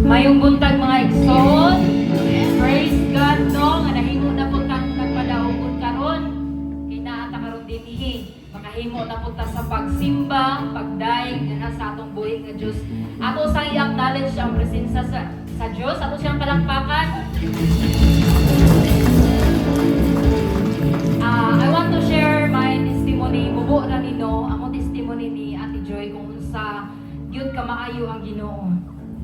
Mayong buntag mga igsoon. Praise God no nga nahimo na po ta nagpadaugod karon. Kay naa ta karon dinhi. Makahimo na po ta sa pagsimba, pagdaig na sa atong buhi nga Dios. Ato sang i-acknowledge ang presensya sa Dios, ato siyang palakpakan. I want to share my testimony. Bubo ra nino ang testimony ni Ate Joy kung unsa gyud ka maayo ang Ginoo.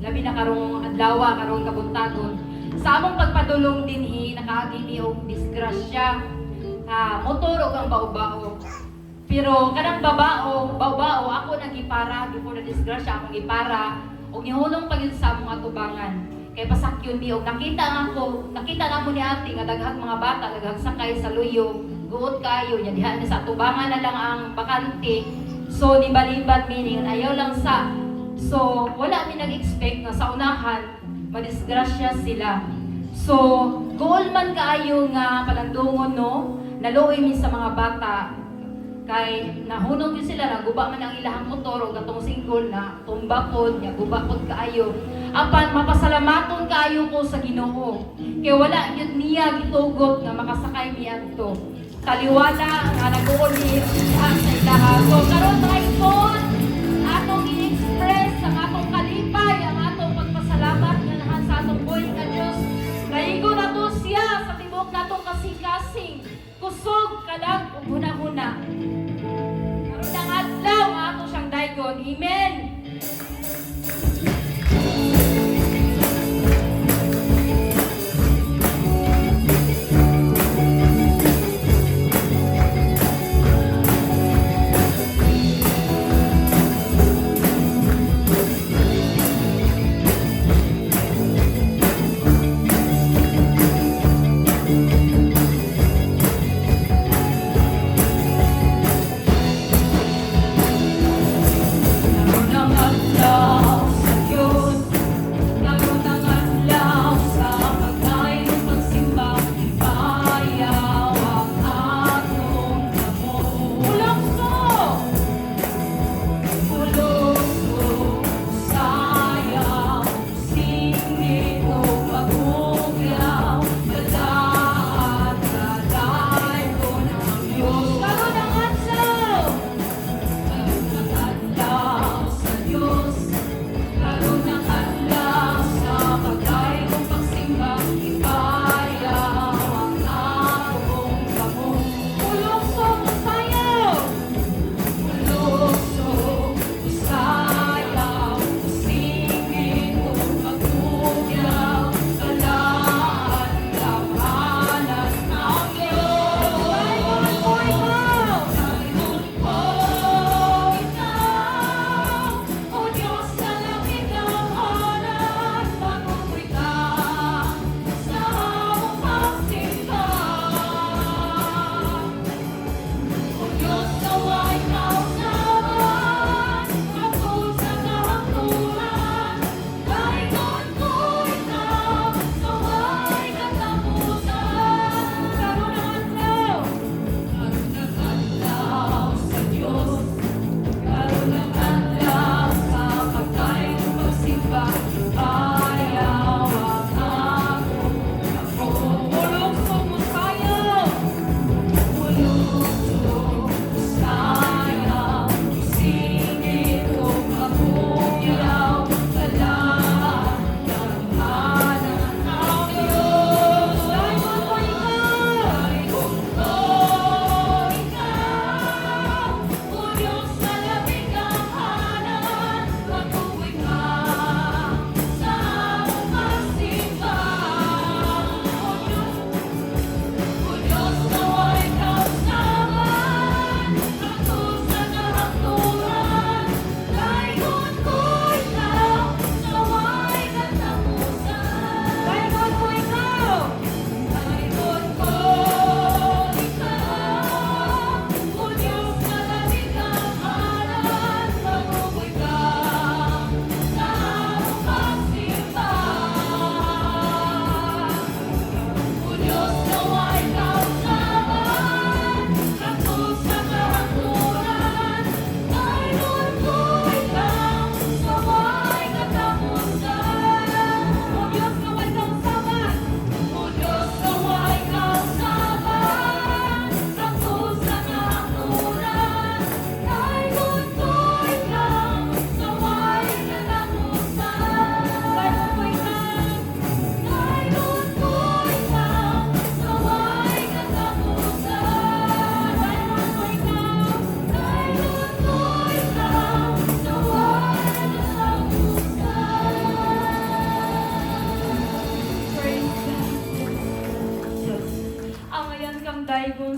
Labi na karong adlaw, karong kabuntagon. Sa among pagpadulong dinhi nakaagi ni og disgrasya. Motor og ang baw-baw. Pero kanang baw-baw ako nagipara before na disgrasya akong gipara og gihulong pa gyud sa among atubangan. Kay pasakyon ni og nakita na mo ni ate nga daghang mga bata daghang sakay sa luyo, guot kayo nya diha sa atubangan na lang ang bakante. So libat-libat meaning ayaw lang sa. So wala mi nag-expect nga sa unahan madisgrasya sila. So goal man kaayo nga palandungon no, naluoy mi sa mga bata. Kay nahunong yun sila, naguba man ang ilahang motor o gatong single na tumbapod, niya guba pod kaayo. Apan mapasalamaton kaayo ko sa Ginoo. Kay wala yun niya gitugot nga makasakay niya to. Taliwala nga nag-uol ni sa ilaha. So karon mga ikon, atong i-express ang atong kalipay, ang atong pagpasalamat nga nahan sa atong buhay nga Dios. Naigo na to siya sa tibok natong kasing-kasing. Kusog kalag ug hunahuna. Karon ang adlaw nga ato siyang daygon. Amen.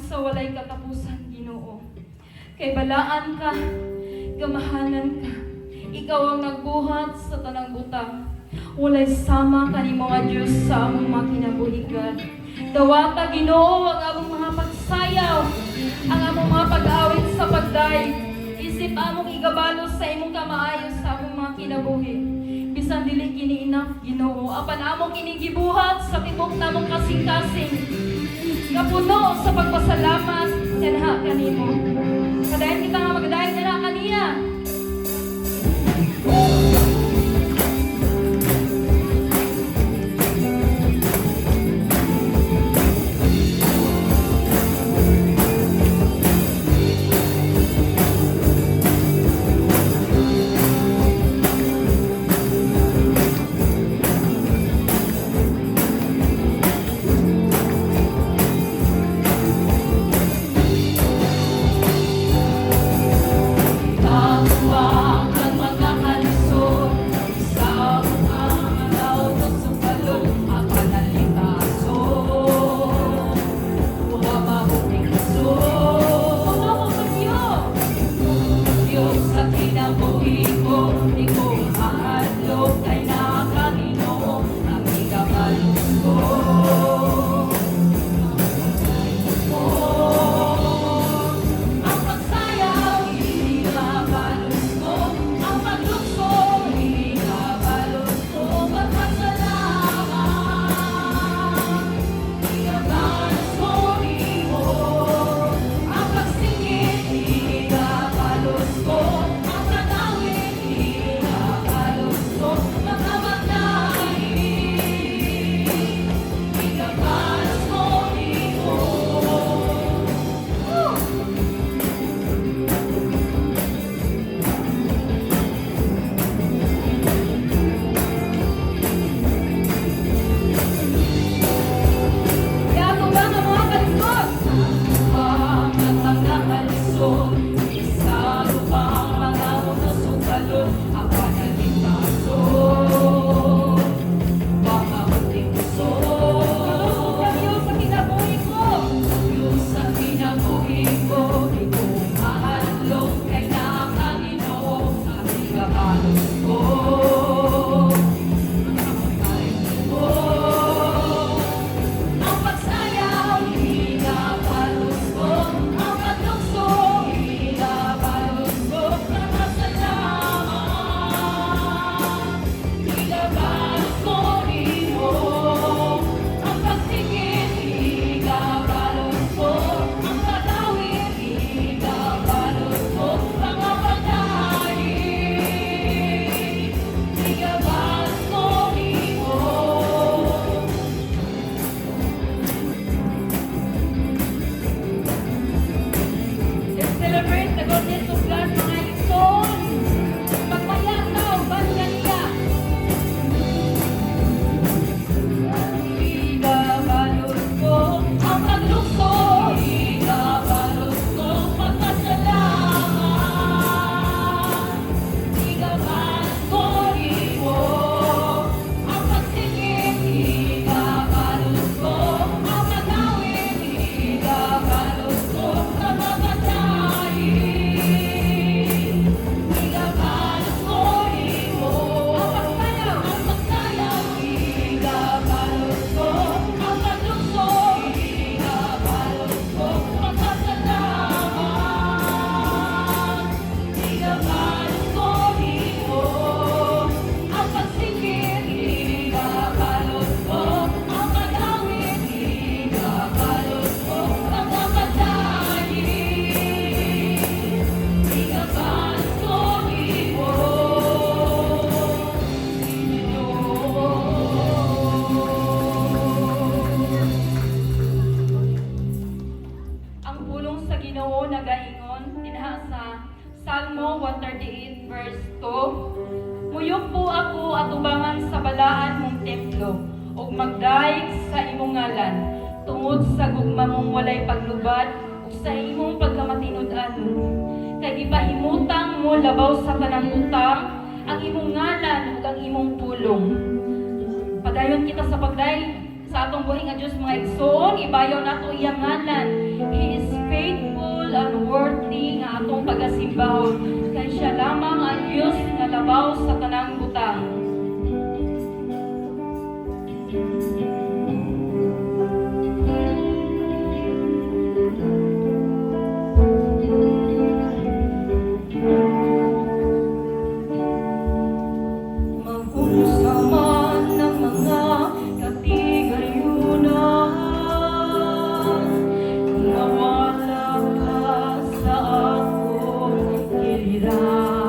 sa walay katapusan, Ginoo. Kay balaan ka, gamahanan ka. Ikaw ang nagbuhat sa tanang butang. Walay sama kanimo nga Dios sa among mga kinabuhigan. Dawata, Ginoo, ang among mga pagsayaw, ang among mga pag-awit sa pagday. Isip among igabalos sa imong kamaayo sa among mga kinabuhi. Bisan dili kini enough, Ginoo, apan among kinigibuhat sa tibok namong kasing-kasing. Napuno sa pagpasalamat kanha kanimo. Kadayon kita nga magdayon na kaniya. Salmo 138 verse 2. Muyok po ako atubangan sa balaan mong templo, ug magdaig sa imong ngalan, tungod sa gugma mong walay paglubad, ug sa imong pagkamatinud-anon. Kay gipahimutang mo labaw sa tanang utang, ang imong ngalan ug ang imong pulong. Padayon kita sa pagday sa atong buhing nga Dios mga igsoon, ibayaw nato iyang ngalan. He is atong pagasimbahon, kay siya lamang ang Dios nga labaw sa tanang butang. Mahunsa man ng mga katigayunan, mawala ka sa akong giliran.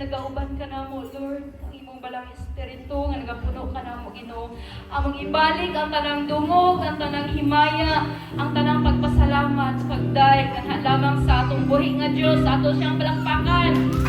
nagauban ka na mo, Lord. Ang imong balang espiritu nga nagapuno ka na mo, Ginoo. Among ibalik ang tanang dungog, ang tanang himaya, ang tanang pagpasalamat, pagday, kanha lamang sa atong buhi nga Dios, sa ato siyang palakpakan.